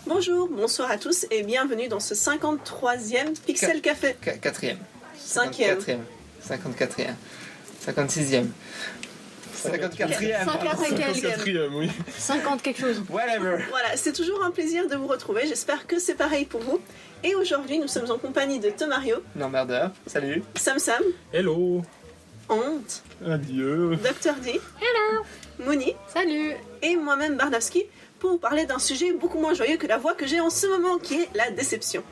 Bonjour, bonsoir à tous et bienvenue dans ce 53e Pixel Café. 4e. 5e. 54e. 56e. 54e. 54e, oui. 50 quelque chose. Whatever. Voilà, c'est toujours un plaisir de vous retrouver, j'espère que c'est pareil pour vous. Et aujourd'hui, nous sommes en compagnie de Tomario, Normerdeur, salut. Sam, Hello. Honte, Adieu. Dr D, Hello. Mouni Salut. et moi-même Bardowski pour vous parler d'un sujet beaucoup moins joyeux que la voix que j'ai en ce moment, qui est la déception.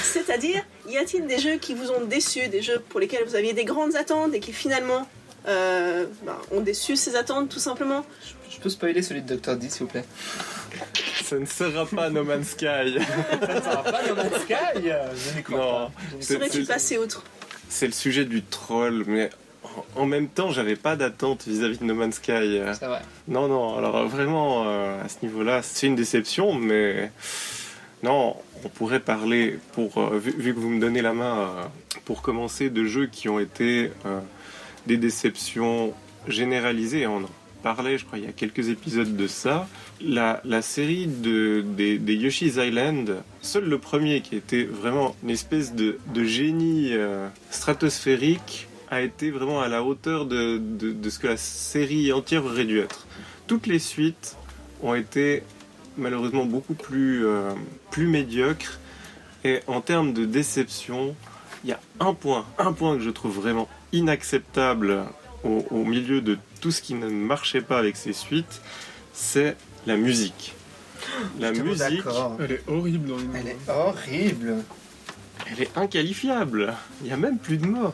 C'est-à-dire, y a-t-il des jeux qui vous ont déçu, des jeux pour lesquels vous aviez des grandes attentes et qui finalement ont déçu ces attentes tout simplement? Je peux spoiler celui de Dr. D, s'il vous plaît? Ça ne sera pas No Man's Sky. Ça ne sera pas No Man's Sky. Je n'y crois Non. pas. Serais-tu passé outre? C'est le sujet du troll, mais en même temps, j'avais pas d'attente vis-à-vis de No Man's Sky. C'est vrai. Non, alors vraiment, à ce niveau-là, c'est une déception, mais non, on pourrait parler, vu que vous me donnez la main, pour commencer, de jeux qui ont été des déceptions généralisées. On en parlait, je crois, il y a quelques épisodes de ça. La série des Yoshi's Island, seul le premier qui était vraiment une espèce de génie stratosphérique, a été vraiment à la hauteur de ce que la série entière aurait dû être. Toutes les suites ont été malheureusement beaucoup plus médiocres, et en termes de déception, il y a un point que je trouve vraiment inacceptable au milieu de tout ce qui ne marchait pas avec ces suites, c'est la musique. La musique, D'accord. elle est horrible dans le Elle est horrible. Elle est inqualifiable. Il n'y a même plus de mots.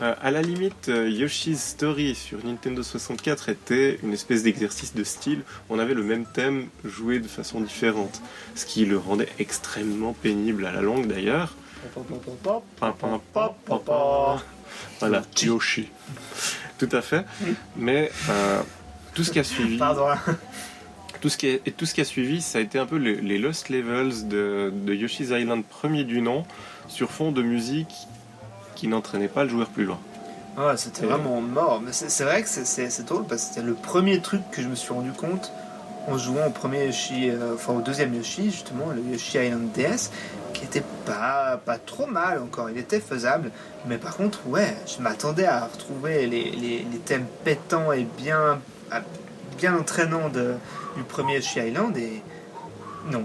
À la limite, Yoshi's Story sur Nintendo 64 était une espèce d'exercice de style. On avait le même thème joué de façon différente, ce qui le rendait extrêmement pénible à la longue d'ailleurs. Voilà, Yoshi. Tout à fait. Mais tout ce qui a suivi, Pardon. tout ce qui a suivi, ça a été un peu les Lost Levels de Yoshi's Island premier du nom, sur fond de musique qui n'entraînait pas le joueur plus loin. Ouais, c'était vraiment mort. Mais c'est vrai que c'est drôle parce que c'était le premier truc que je me suis rendu compte en jouant au premier Yoshi, au deuxième Yoshi, justement, le Yoshi Island DS, qui était pas trop mal encore. Il était faisable. Mais par contre, ouais, je m'attendais à retrouver les thèmes pétants et bien entraînants du premier Yoshi Island, et non,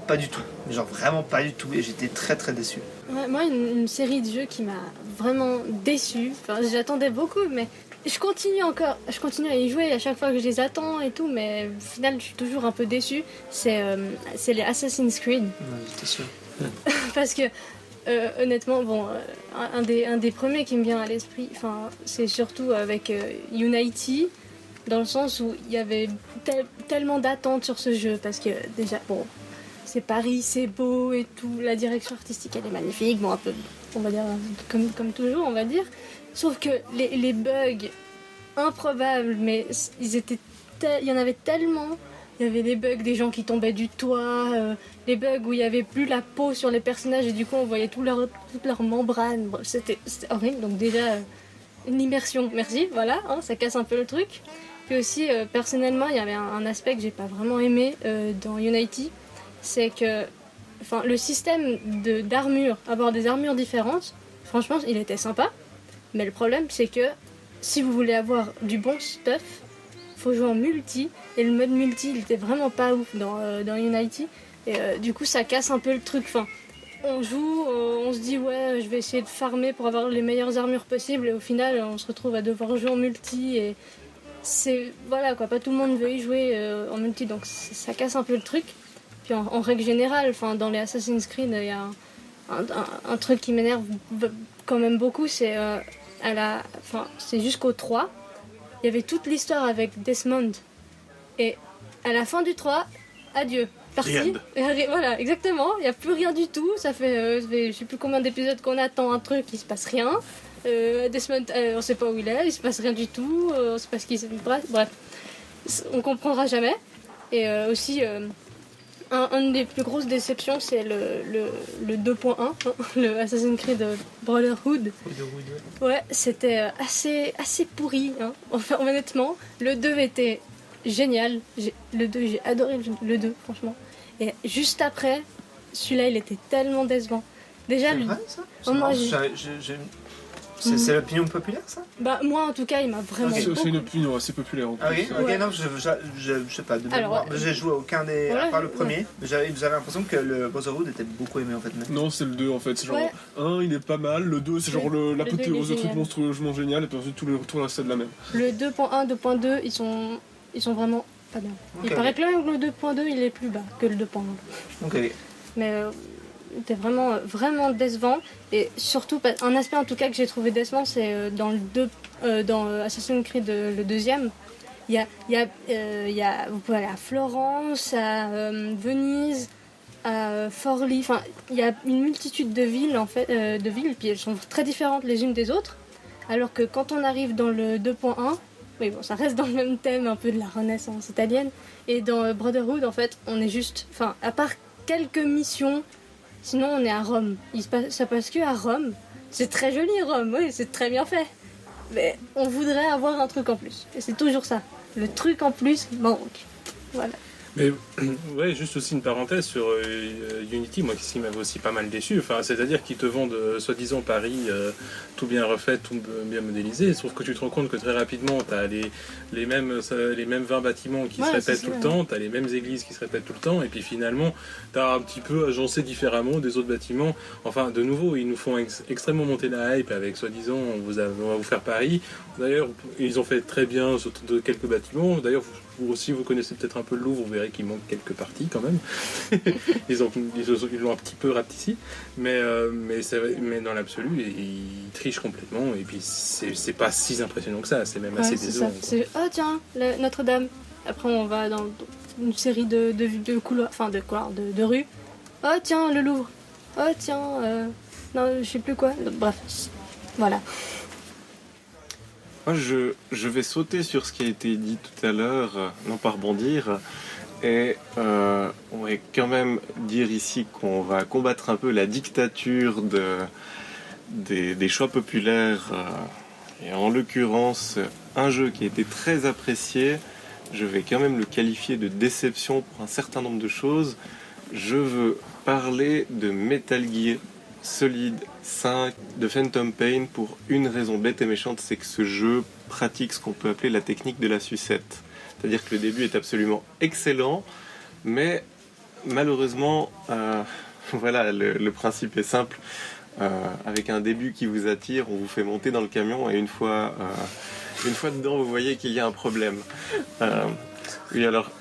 pas du tout. Genre vraiment pas du tout, et j'étais très très déçu. Ouais, moi, une série de jeux qui m'a vraiment déçue. Enfin, j'attendais beaucoup, mais je continue à y jouer à chaque fois que je les attends et tout, mais au final, je suis toujours un peu déçue. C'est les Assassin's Creed. Ouais, j'étais sûr. Parce que, honnêtement, un des premiers qui me vient à l'esprit, c'est surtout avec Unity, dans le sens où il y avait tellement d'attentes sur ce jeu, parce que déjà, c'est Paris, c'est beau et tout, la direction artistique elle est magnifique, un peu, on va dire, comme toujours, on va dire. Sauf que les bugs improbables, mais il y en avait tellement. Il y avait les bugs des gens qui tombaient du toit, les bugs où il n'y avait plus la peau sur les personnages et du coup on voyait toute leur membrane. Bon, c'était horrible, donc déjà une immersion, merci, voilà, ça casse un peu le truc. Puis aussi, personnellement, il y avait un aspect que j'ai pas vraiment aimé dans Unity, c'est que le système d'armure, avoir des armures différentes, franchement, il était sympa, mais le problème, c'est que si vous voulez avoir du bon stuff, faut jouer en multi, et le mode multi, il était vraiment pas ouf dans Unity, et du coup, ça casse un peu le truc. On joue, on se dit ouais, je vais essayer de farmer pour avoir les meilleures armures possibles, et au final, on se retrouve à devoir jouer en multi, et voilà quoi, pas tout le monde veut y jouer en multi, donc ça casse un peu le truc. Puis en règle générale, dans les Assassin's Creed, il y a un truc qui m'énerve quand même beaucoup, c'est c'est jusqu'au 3, il y avait toute l'histoire avec Desmond, et à la fin du 3, adieu, parti. Voilà, exactement, il n'y a plus rien du tout, ça fait je sais plus combien d'épisodes qu'on attend un truc, il se passe rien. Desmond, on sait pas où il est, il se passe rien du tout, on sait pas ce qu'il s'est... Bref, on comprendra jamais. Et aussi, une des plus grosses déceptions, c'est le 2.1, le Assassin's Creed Brotherhood. Ouais, c'était assez pourri. Enfin, honnêtement, le 2 était génial. J'ai adoré le 2, franchement. Et juste après, celui-là, il était tellement décevant. Déjà, C'est vrai, ça? Oh, moi, C'est l'opinion populaire, ça? bah, moi, en tout cas, il m'a vraiment Ok. C'est beaucoup... une opinion assez populaire en plus. Ah oui, ok, Ouais. non, je sais pas, de Alors, mémoire. J'ai joué à aucun des, voilà, à part le premier, mais j'avais l'impression que le Brotherhood était beaucoup aimé en fait. Mais... Non, c'est le 2 en fait. C'est genre, Ouais. un il est pas mal, le 2 c'est genre Le l'apothéose, deux, il est le truc génial. monstrueusement génial, et puis ensuite tout le reste c'est de la même. Le 2.1, 2.2, ils sont vraiment pas bien. Il Ok, paraît ok. que même le 2.2, il est plus bas que le 2.1. Ok, ok. Mais c'était vraiment décevant. Et surtout, un aspect en tout cas que j'ai trouvé décevant, c'est dans le 2, dans Assassin's Creed, le deuxième. Il y a, vous pouvez aller à Florence, à Venise, à Forlì. Enfin, il y a une multitude de villes en fait, puis elles sont très différentes les unes des autres. Alors que quand on arrive dans le 2.1, oui bon, ça reste dans le même thème un peu de la Renaissance italienne. Et dans Brotherhood, en fait, on est juste, enfin, à part quelques missions, sinon on est à Rome. Ça passe que à Rome. C'est très joli Rome, oui, c'est très bien fait. Mais on voudrait avoir un truc en plus. Et c'est toujours ça. Le truc en plus manque. Voilà. Mais ouais, juste aussi une parenthèse sur Unity, moi qui m'avait aussi pas mal déçu. Enfin, c'est-à-dire qu'ils te vendent soi-disant Paris tout bien refait, tout bien modélisé, sauf que tu te rends compte que très rapidement, tu as les mêmes 20 bâtiments qui Ouais, se répètent c'est tout le ça, temps, tu as les mêmes églises qui se répètent tout le temps, et puis finalement, tu as un petit peu agencé différemment des autres bâtiments. Enfin, de nouveau, ils nous font extrêmement monter la hype avec soi-disant on va vous faire Paris. D'ailleurs, ils ont fait très bien sur quelques bâtiments. D'ailleurs, vous aussi, vous connaissez peut-être un peu le Louvre, vous verrez qu'il manque quelques parties quand même. ils l'ont un petit peu rapetissé, mais dans l'absolu, ils trichent complètement, et puis c'est pas si impressionnant que ça, c'est même assez Ouais, c'est ça. décevant. C'est oh tiens, Notre-Dame. Après on va dans une série de couloirs, enfin de rues. Oh tiens, le Louvre. Oh tiens, non, je sais plus quoi. Bref, voilà. Moi, je vais sauter sur ce qui a été dit tout à l'heure, non pas rebondir, et on va quand même dire ici qu'on va combattre un peu la dictature des choix populaires, et en l'occurrence, un jeu qui a été très apprécié, je vais quand même le qualifier de déception pour un certain nombre de choses. Je veux parler de Metal Gear Solid 5 de Phantom Pain pour une raison bête et méchante, c'est que ce jeu pratique ce qu'on peut appeler la technique de la sucette. C'est-à-dire que le début est absolument excellent, mais malheureusement, voilà, le principe est simple. Avec un début qui vous attire, on vous fait monter dans le camion, et une fois dedans, vous voyez qu'il y a un problème. Oui, alors,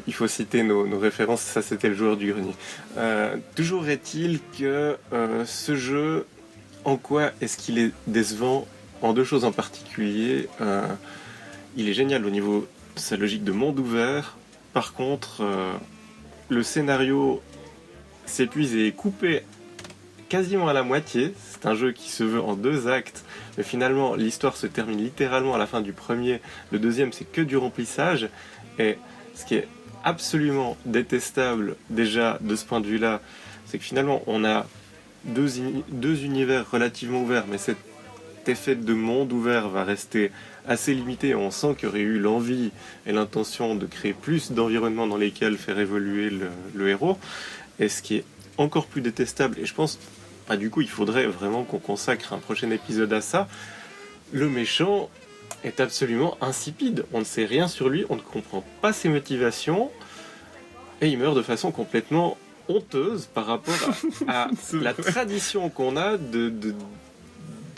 il faut citer nos références, ça c'était le joueur du grenier. Toujours est-il que ce jeu, en quoi est-ce qu'il est décevant? En deux choses en particulier. Il est génial au niveau de sa logique de monde ouvert. Par contre, le scénario s'épuise et est coupé quasiment à la moitié. C'est un jeu qui se veut en 2 actes, mais finalement l'histoire se termine littéralement à la fin du premier. Le deuxième, c'est que du remplissage. Et ce qui est absolument détestable déjà de ce point de vue-là, c'est que finalement on a deux univers relativement ouverts, mais cet effet de monde ouvert va rester assez limité. On sent qu'il y aurait eu l'envie et l'intention de créer plus d'environnements dans lesquels faire évoluer le héros. Et ce qui est encore plus détestable, et je pense, du coup il faudrait vraiment qu'on consacre un prochain épisode à ça, le méchant est absolument insipide. On ne sait rien sur lui, on ne comprend pas ses motivations, et il meurt de façon complètement honteuse par rapport à la tradition qu'on a de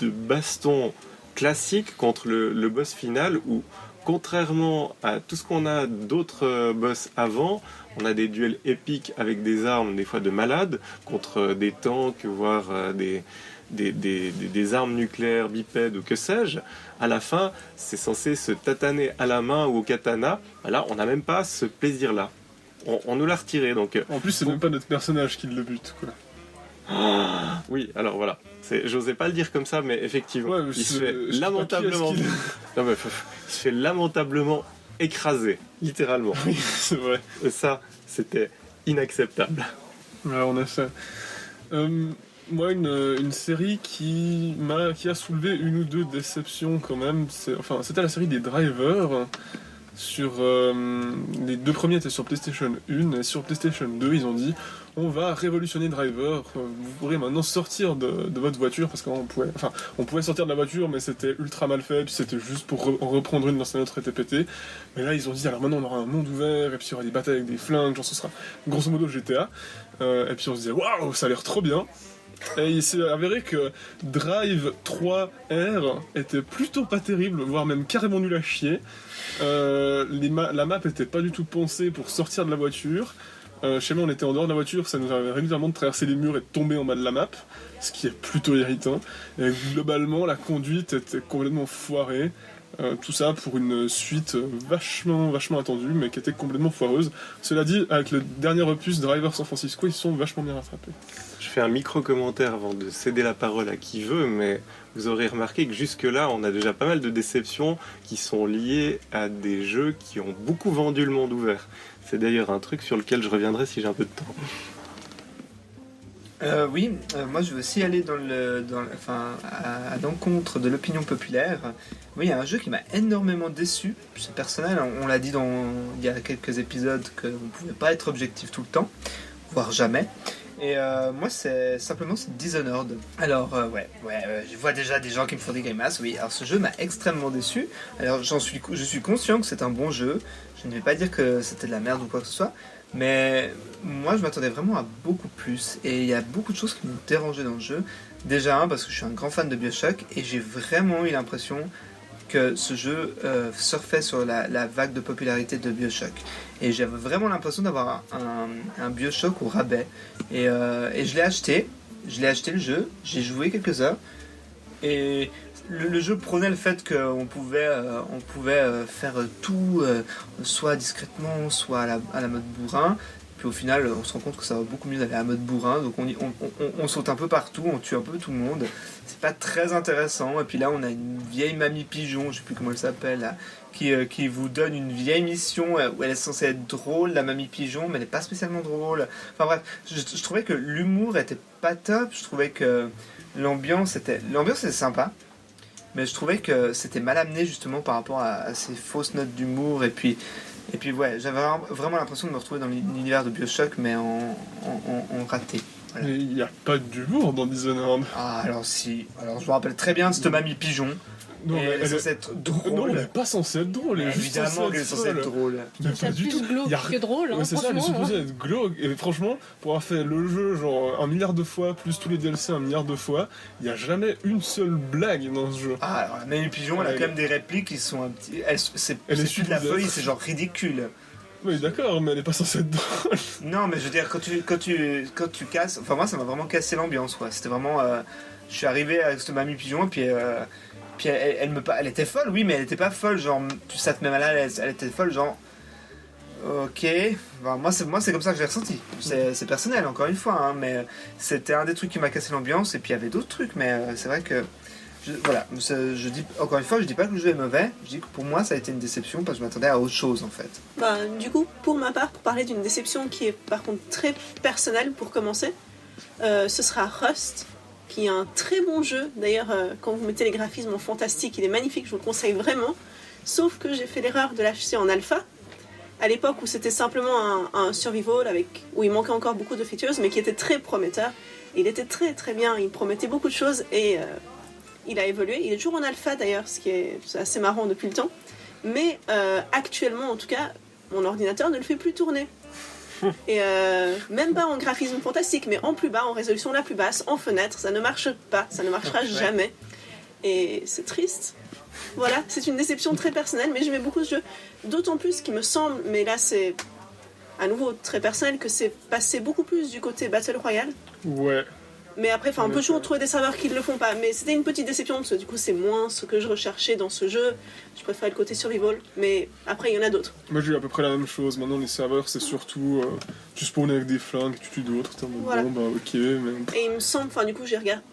baston classique contre le boss final, où contrairement à tout ce qu'on a d'autres boss avant, on a des duels épiques avec des armes des fois de malades contre des tanks, voire des armes nucléaires bipèdes ou que sais-je. À la fin, c'est censé se tataner à la main ou au katana. Là, on n'a même pas ce plaisir-là. On nous l'a retiré, donc... En plus, c'est même pas notre personnage qui le bute, quoi. Oui, alors voilà. J'osais pas le dire comme ça, mais effectivement, Ouais, mais il se fait lamentablement... Non, mais, il se fait lamentablement écraser, littéralement. Oui, c'est vrai. Et ça, c'était inacceptable. Ouais, en effet. Moi, une série qui a soulevé une ou deux déceptions quand même, c'était la série des Drivers. sur les deux premiers étaient sur PlayStation 1 et sur PlayStation 2 ils ont dit on va révolutionner Driver, vous pourrez maintenant sortir de votre voiture parce qu'on pouvait sortir de la voiture mais c'était ultra mal fait puis c'était juste pour en reprendre une dans un autre était pété. Mais là ils ont dit alors maintenant on aura un monde ouvert et puis il y aura des batailles avec des flingues, genre ce sera grosso modo GTA et puis on se disait waouh ça a l'air trop bien. Et il s'est avéré que Drive 3R était plutôt pas terrible, voire même carrément nul à chier. La map était pas du tout pensée pour sortir de la voiture. Chez moi on était en dehors de la voiture, ça nous arrivait régulièrement de traverser les murs et de tomber en bas de la map, ce qui est plutôt irritant. Et globalement la conduite était complètement foirée. Tout ça pour une suite vachement attendue mais qui était complètement foireuse. Cela dit, avec le dernier opus Driver San Francisco, ils sont vachement bien rattrapés. Je fais un micro-commentaire avant de céder la parole à qui veut, mais vous aurez remarqué que jusque-là, on a déjà pas mal de déceptions qui sont liées à des jeux qui ont beaucoup vendu le monde ouvert. C'est d'ailleurs un truc sur lequel je reviendrai si j'ai un peu de temps. Moi je veux aussi aller à l'encontre de l'opinion populaire. Oui, il y a un jeu qui m'a énormément déçu, c'est personnel, on l'a dit il y a quelques épisodes qu'on ne pouvait pas être objectif tout le temps, voire jamais. Et moi c'est Dishonored. Alors je vois déjà des gens qui me font des grimaces, oui, alors ce jeu m'a extrêmement déçu. Alors je suis conscient que c'est un bon jeu, je ne vais pas dire que c'était de la merde ou quoi que ce soit, mais moi je m'attendais vraiment à beaucoup plus et il y a beaucoup de choses qui m'ont dérangé dans le jeu. Déjà parce que je suis un grand fan de BioShock et j'ai vraiment eu l'impression que ce jeu surfait sur la vague de popularité de BioShock. Et j'avais vraiment l'impression d'avoir un BioShock au rabais. Et je l'ai acheté le jeu, j'ai joué quelques heures et le jeu prônait le fait qu'on pouvait faire tout soit discrètement, soit à la mode bourrin. Puis au final, on se rend compte que ça va beaucoup mieux d'aller à la mode bourrin. Donc on saute un peu partout, on tue un peu tout le monde. C'est pas très intéressant. Et puis là, on a une vieille mamie pigeon, je sais plus comment elle s'appelle, là, qui vous donne une vieille mission où elle est censée être drôle, la mamie pigeon, mais elle n'est pas spécialement drôle. Enfin bref, je trouvais que l'humour était pas top. Je trouvais que l'ambiance était sympa. Mais je trouvais que c'était mal amené justement par rapport à ces fausses notes d'humour. Et puis ouais, j'avais vraiment l'impression de me retrouver dans l'univers de BioShock, mais en raté. Voilà. Mais il n'y a pas d'humour dans Dishonored. Ah, alors si. Alors je me rappelle très bien de cette mamie pigeon. Non, mais elle est censée être drôle. Non, elle n'est pas censée être drôle. Elle est juste évidemment qu'elle est censée être drôle. Mais C'est pas du plus tout. glauque que drôle, hein, Ouais, c'est ça, elle est franchement. supposée être glauque. Et franchement, pour avoir fait le jeu genre 1 milliard de fois, plus tous les DLC 1 milliard de fois, il n'y a jamais une seule blague dans ce jeu. Ah, alors la mamie pigeon, elle a quand même des répliques qui sont un petit. C'est plus de la folie, c'est genre ridicule. Oui, d'accord, mais elle n'est pas censée être drôle. Non, mais je veux dire, quand tu casses. Enfin, moi, ça m'a vraiment cassé l'ambiance, quoi. C'était vraiment. Je suis arrivé avec cette mamie pigeon, et puis elle était folle, oui, mais elle était pas folle, genre. Ça te met mal à l'aise. Elle était folle, genre. Ok. Enfin, moi, c'est comme ça que j'ai ressenti. C'est personnel, encore une fois, hein, mais c'était un des trucs qui m'a cassé l'ambiance, et puis il y avait d'autres trucs, mais c'est vrai que. Je dis encore une fois, je dis pas que le jeu est mauvais, je dis que pour moi ça a été une déception parce que je m'attendais à autre chose en fait. Du coup, pour ma part, pour parler d'une déception qui est par contre très personnelle pour commencer, ce sera Rust, qui est un très bon jeu. D'ailleurs, quand vous mettez les graphismes en fantastique, il est magnifique, je vous le conseille vraiment. Sauf que j'ai fait l'erreur de l'acheter en alpha, à l'époque où c'était simplement un survival où il manquait encore beaucoup de features, mais qui était très prometteur. Il était très très bien, il promettait beaucoup de choses et il a évolué. Il est toujours en alpha d'ailleurs, ce qui est assez marrant depuis le temps. Mais actuellement, en tout cas, mon ordinateur ne le fait plus tourner. Et même pas en graphisme fantastique, mais en plus bas, en résolution la plus basse, en fenêtre, ça ne marche pas, ça ne marchera jamais. Et c'est triste. Voilà, c'est une déception très personnelle, mais j'aimais beaucoup ce jeu. D'autant plus qu'il me semble, mais là c'est à nouveau très personnel, que c'est passé beaucoup plus du côté Battle Royale. Ouais. Mais après, on peut toujours trouver des serveurs qui ne le font pas. Mais c'était une petite déception, parce que du coup, c'est moins ce que je recherchais dans ce jeu. Je préfère le côté survival, mais après, il y en a d'autres. Moi, j'ai eu à peu près la même chose. Maintenant, les serveurs, c'est surtout tu spawns avec des flingues, tu tues d'autres. Voilà. Bon, ok, mais... Et il me semble, du coup, j'ai regardé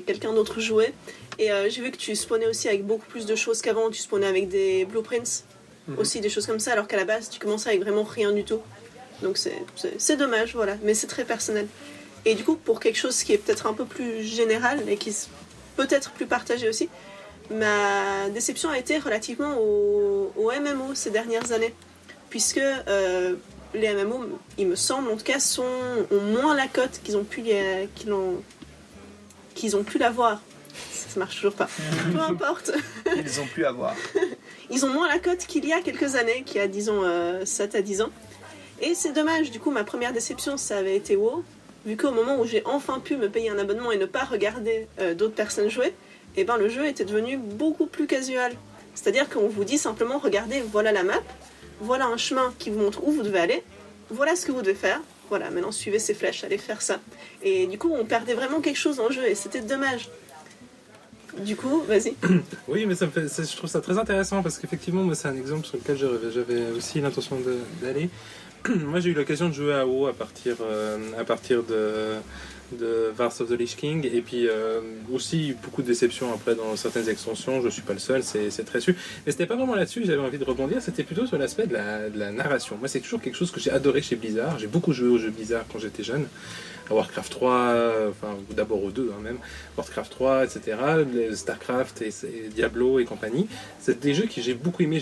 quelqu'un d'autre jouer. Et j'ai vu que tu spawnais aussi avec beaucoup plus de choses qu'avant. Tu spawnais avec des blueprints, aussi des choses comme ça, alors qu'à la base, tu commençais avec vraiment rien du tout. Donc c'est dommage, voilà. Mais c'est très personnel. Et du coup, pour quelque chose qui est peut-être un peu plus général et qui est peut-être plus partagé aussi, ma déception a été relativement au MMO ces dernières années. Puisque les MMO, il me semble en tout cas, ont moins la cote qu'ils ont pu l'avoir. Ça marche toujours pas. Peu importe. Ils ont pu avoir. Ils ont moins la cote qu'il y a quelques années, qu'il y a disons 7 à 10 ans. Et c'est dommage, du coup ma première déception ça avait été WoW, vu qu'au moment où j'ai enfin pu me payer un abonnement et ne pas regarder d'autres personnes jouer, et ben le jeu était devenu beaucoup plus casual. C'est-à-dire qu'on vous dit simplement regardez, voilà la map, voilà un chemin qui vous montre où vous devez aller, voilà ce que vous devez faire, voilà maintenant suivez ces flèches, allez faire ça. Et du coup on perdait vraiment quelque chose en jeu et c'était dommage. Du coup, vas-y. Oui, mais je trouve ça très intéressant parce qu'effectivement, moi, c'est un exemple sur lequel j'avais aussi l'intention d'aller. Moi, j'ai eu l'occasion de jouer à WoW à partir de Wrath of the Lich King, et puis aussi beaucoup de déceptions après dans certaines extensions. Je suis pas le seul, c'est très sûr. Mais c'était pas vraiment là-dessus que j'avais envie de rebondir, c'était plutôt sur l'aspect de la narration. Moi, c'est toujours quelque chose que j'ai adoré chez Blizzard. J'ai beaucoup joué aux jeux Blizzard quand j'étais jeune. À Warcraft 3, enfin d'abord aux deux même, Warcraft 3, etc., Starcraft et Diablo et compagnie. C'est des jeux que j'ai beaucoup aimé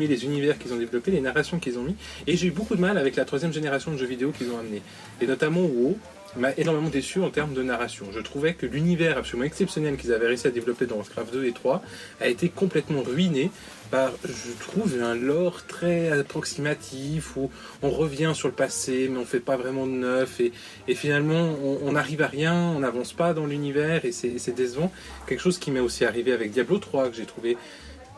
les univers qu'ils ont développés, les narrations qu'ils ont mis, et j'ai eu beaucoup de mal avec la troisième génération de jeux vidéo qu'ils ont amené. Et notamment WoW m'a énormément déçu en termes de narration. Je trouvais que l'univers absolument exceptionnel qu'ils avaient réussi à développer dans Warcraft 2 et 3 a été complètement ruiné par, je trouve, un lore très approximatif où on revient sur le passé mais on fait pas vraiment de neuf et finalement on n'arrive à rien, on n'avance pas dans l'univers et c'est décevant. Quelque chose qui m'est aussi arrivé avec Diablo 3 que j'ai trouvé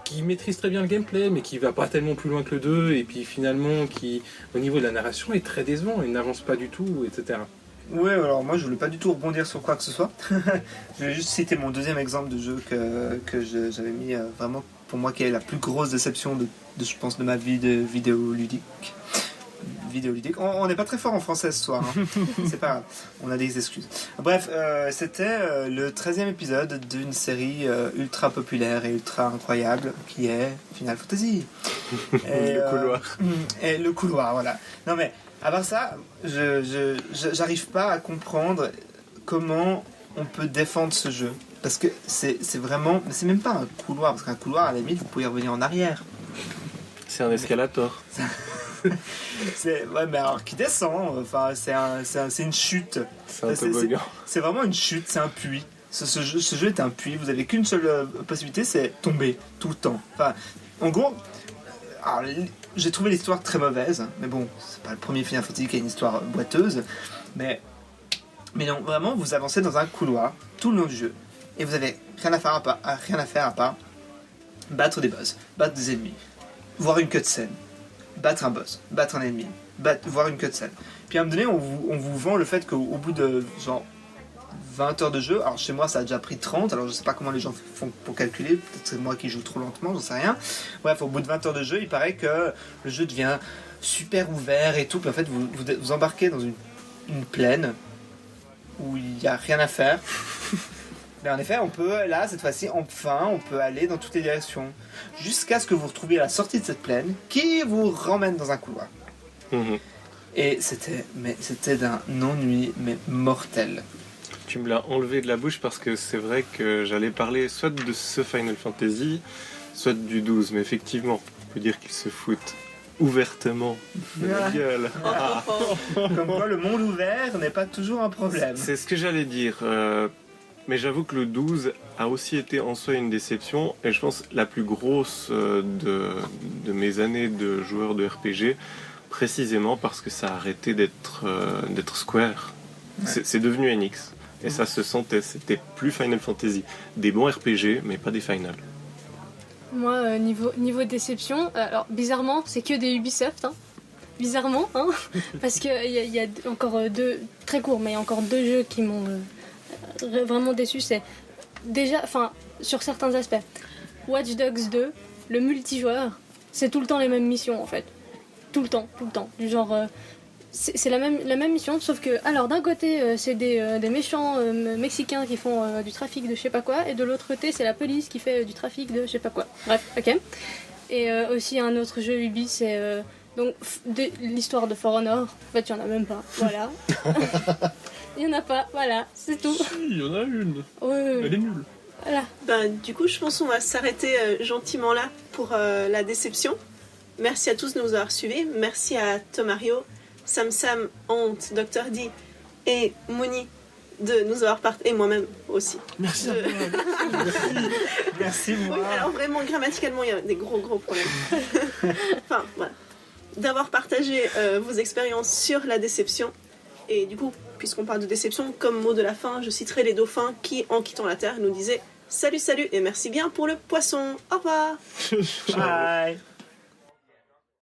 qui maîtrise très bien le gameplay mais qui va pas tellement plus loin que le 2 et puis finalement qui au niveau de la narration est très décevant, il n'avance pas du tout, etc. Ouais, alors moi je voulais pas du tout rebondir sur quoi que ce soit. Je vais juste citer mon deuxième exemple de jeu que j'avais mis vraiment pour moi qui est la plus grosse déception je pense de ma vie de vidéoludique. On n'est pas très fort en français ce soir, hein. C'est pas grave, on a des excuses. Bref, c'était le 13e épisode d'une série ultra populaire et ultra incroyable qui est Final Fantasy. Et, le couloir. Et le couloir, voilà. Non mais à part ça, j'arrive pas à comprendre comment on peut défendre ce jeu. Parce que c'est vraiment... C'est même pas un couloir, parce qu'un couloir, à la limite, vous pouvez revenir en arrière. C'est un escalator. Ouais, mais alors qui descend, enfin, c'est une chute. C'est un toboggan. C'est vraiment une chute, c'est un puits. Ce jeu est un puits, vous avez qu'une seule possibilité, c'est tomber tout le temps. Enfin, en gros... Alors, j'ai trouvé l'histoire très mauvaise, mais bon, c'est pas le premier Final Fantasy qui a une histoire boiteuse, mais non, vraiment, vous avancez dans un couloir tout le long du jeu, et vous avez rien à faire à part battre des boss, battre des ennemis, voir une cutscene, battre un boss, battre un ennemi, voir une cutscene. Puis à un moment donné, on vous vend le fait qu'au bout de genre 20 heures de jeu, alors chez moi ça a déjà pris 30, alors je sais pas comment les gens font pour calculer, peut-être c'est moi qui joue trop lentement, j'en sais rien. Bref, au bout de 20 heures de jeu, il paraît que le jeu devient super ouvert et tout, puis en fait vous embarquez dans une plaine où il n'y a rien à faire. Mais en effet, on peut, là, cette fois-ci, enfin, on peut aller dans toutes les directions, jusqu'à ce que vous retrouviez la sortie de cette plaine, qui vous ramène dans un couloir. Mhm. Et c'était d'un ennui, mais mortel. Tu me l'as enlevé de la bouche parce que c'est vrai que j'allais parler soit de ce Final Fantasy, soit du 12. Mais effectivement, on peut dire qu'ils se foutent ouvertement de la gueule. Comme quoi, le monde ouvert n'est pas toujours un problème. C'est ce que j'allais dire. Mais j'avoue que le 12 a aussi été en soi une déception. Et je pense la plus grosse de mes années de joueur de RPG, précisément parce que ça a arrêté d'être Square. Ouais. C'est devenu NX. Et ça se sentait, c'était plus Final Fantasy. Des bons RPG, mais pas des Final. Moi, niveau déception, alors bizarrement, c'est que des Ubisoft, hein. Bizarrement, hein. Parce qu'il y a encore deux, très court, mais il y a encore deux jeux qui m'ont vraiment déçu. C'est déjà, enfin, sur certains aspects, Watch Dogs 2, le multijoueur, c'est tout le temps les mêmes missions en fait. Tout le temps. Du genre... c'est la même mission, sauf que, alors d'un côté, c'est des méchants mexicains qui font du trafic de je sais pas quoi, et de l'autre côté, c'est la police qui fait du trafic de je sais pas quoi. Bref, ok. Et aussi, un autre jeu Ubi, c'est donc l'histoire de For Honor. En fait, il y en a même pas. Voilà. Il y en a pas, voilà, c'est tout. Si, il y en a une. Ouais. Elle est nulle. Voilà. Ben, du coup, je pense qu'on va s'arrêter gentiment là pour la déception. Merci à tous de nous avoir suivis. Merci à Tomario, Sam, Honte, Dr. D et Mouni de nous avoir partagé, et moi-même aussi. Merci. Merci, moi. Oui, alors vraiment, grammaticalement, il y a des gros problèmes. Enfin, voilà. D'avoir partagé vos expériences sur la déception. Et du coup, puisqu'on parle de déception, comme mot de la fin, je citerai les dauphins qui, en quittant la Terre, nous disaient « Salut, salut et merci bien pour le poisson. Au revoir !» Bye.